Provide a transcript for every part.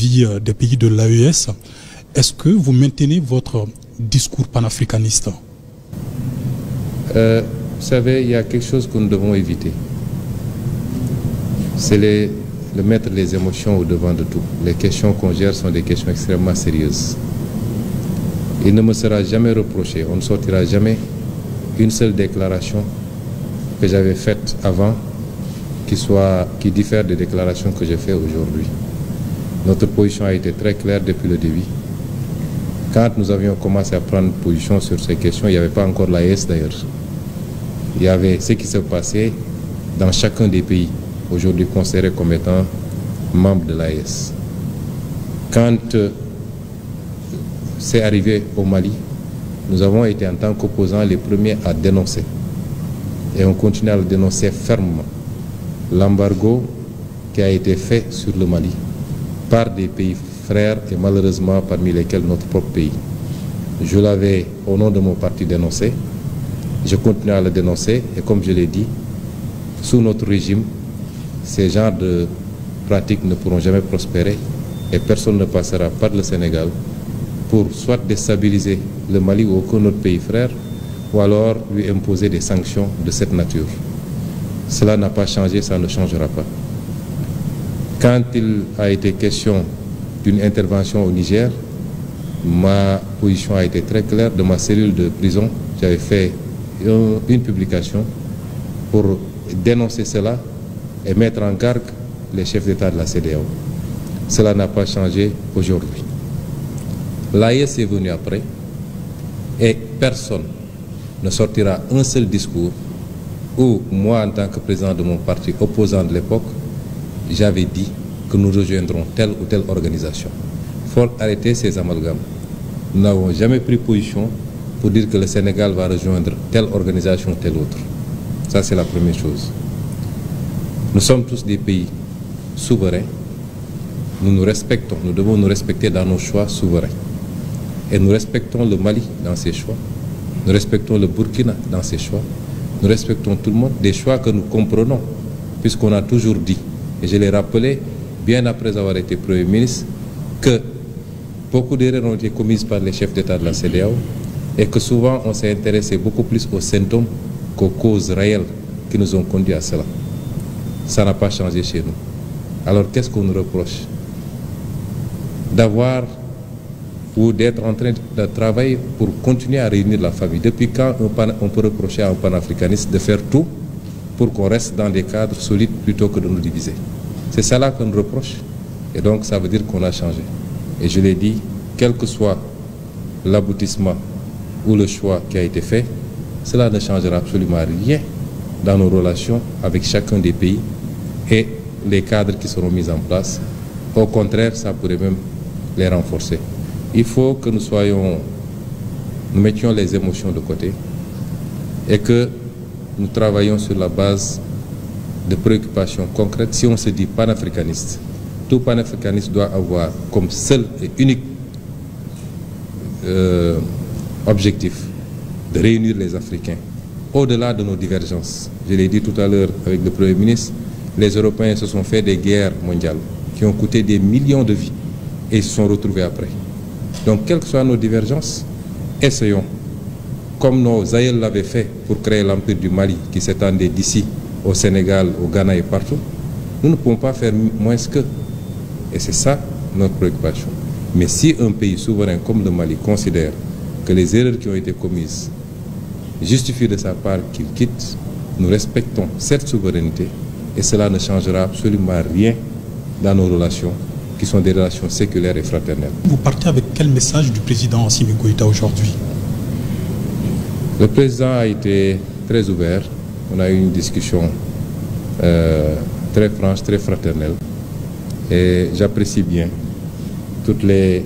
des pays de l'AES. Est-ce que vous maintenez votre discours panafricaniste? Vous savez, il y a quelque chose que nous devons éviter. C'est de mettre les émotions au devant de tout. Les questions qu'on gère sont des questions extrêmement sérieuses. Il ne me sera jamais reproché, on ne sortira jamais une seule déclaration que j'avais faite avant qui diffère des déclarations que je fais aujourd'hui. Notre position a été très claire depuis le début. Quand nous avions commencé à prendre position sur ces questions, il n'y avait pas encore l'AES d'ailleurs. Il y avait ce qui se passait dans chacun des pays, aujourd'hui considérés comme étant membres de l'AES. Quand c'est arrivé au Mali, nous avons été en tant qu'opposants les premiers à dénoncer. Et on continue à le dénoncer fermement. L'embargo qui a été fait sur le Mali par des pays frères et malheureusement parmi lesquels notre propre pays. Je l'avais au nom de mon parti dénoncé. Je continue à le dénoncer et comme je l'ai dit, sous notre régime, ces genres de pratiques ne pourront jamais prospérer et personne ne passera par le Sénégal pour soit déstabiliser le Mali ou aucun autre pays frère ou alors lui imposer des sanctions de cette nature. Cela n'a pas changé, ça ne changera pas. Quand il a été question d'une intervention au Niger, ma position a été très claire. De ma cellule de prison, j'avais fait une publication pour dénoncer cela et mettre en garde les chefs d'État de la CEDEAO. Cela n'a pas changé aujourd'hui. L'AES est venu après et personne ne sortira un seul discours où moi, en tant que président de mon parti opposant de l'époque, j'avais dit que nous rejoindrons telle ou telle organisation. Il faut arrêter ces amalgames. Nous n'avons jamais pris position pour dire que le Sénégal va rejoindre telle organisation ou telle autre. Ça, c'est la première chose. Nous sommes tous des pays souverains. Nous nous respectons. Nous devons nous respecter dans nos choix souverains. Et nous respectons le Mali dans ses choix. Nous respectons le Burkina dans ses choix. Nous respectons tout le monde, des choix que nous comprenons, puisqu'on a toujours dit, et je l'ai rappelé bien après avoir été Premier ministre, que beaucoup d'erreurs ont été commises par les chefs d'État de la CEDEAO et que souvent on s'est intéressé beaucoup plus aux symptômes qu'aux causes réelles qui nous ont conduits à cela. Ça n'a pas changé chez nous. Alors qu'est-ce qu'on nous reproche? D'avoir ou d'être en train de travailler pour continuer à réunir la famille. Depuis quand on peut reprocher à un panafricaniste de faire tout pour qu'on reste dans des cadres solides plutôt que de nous diviser? C'est ça là qu'on nous reproche. Et donc ça veut dire qu'on a changé. Et je l'ai dit, quel que soit l'aboutissement ou le choix qui a été fait, cela ne changera absolument rien dans nos relations avec chacun des pays et les cadres qui seront mis en place. Au contraire, ça pourrait même les renforcer. Il faut que nous mettions les émotions de côté et que nous travaillions sur la base de préoccupations concrètes. Si on se dit panafricaniste, tout panafricaniste doit avoir comme seul et unique objectif de réunir les Africains au-delà de nos divergences. Je l'ai dit tout à l'heure avec le Premier ministre, les Européens se sont fait des guerres mondiales qui ont coûté des millions de vies et ils se sont retrouvés après. Donc, quelles que soient nos divergences, essayons, comme nos aïeux l'avaient fait pour créer l'empire du Mali qui s'étendait d'ici au Sénégal, au Ghana et partout, nous ne pouvons pas faire moins qu'eux. Et c'est ça notre préoccupation. Mais si un pays souverain comme le Mali considère que les erreurs qui ont été commises justifient de sa part qu'il quitte, nous respectons cette souveraineté et cela ne changera absolument rien dans nos relations qui sont des relations séculaires et fraternelles. Vous partez avec quel message du président Assimi Goïta aujourd'hui? Le président a été très ouvert. On a eu une discussion très franche, très fraternelle. Et j'apprécie bien toutes les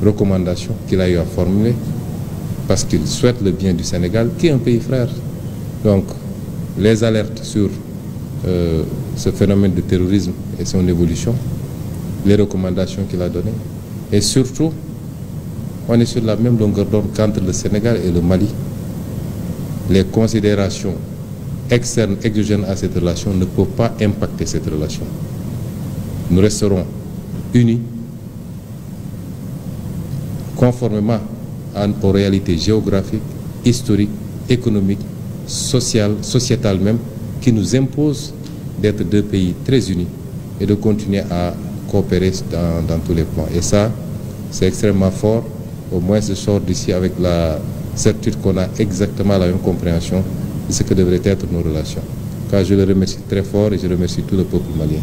recommandations qu'il a eu à formuler parce qu'il souhaite le bien du Sénégal, qui est un pays frère. Donc, les alertes sur ce phénomène de terrorisme et son évolution, les recommandations qu'il a données, et surtout, on est sur la même longueur d'onde qu'entre le Sénégal et le Mali. Les considérations externes, exogènes à cette relation ne peuvent pas impacter cette relation. Nous resterons unis, conformément aux réalités géographiques, historiques, économiques, sociales, sociétales même, qui nous imposent d'être deux pays très unis et de continuer à coopérer dans tous les plans. Et ça, c'est extrêmement fort. Au moins, je sors d'ici avec la certitude qu'on a exactement la même compréhension de ce que devraient être nos relations. Car je le remercie très fort et je remercie tout le peuple malien.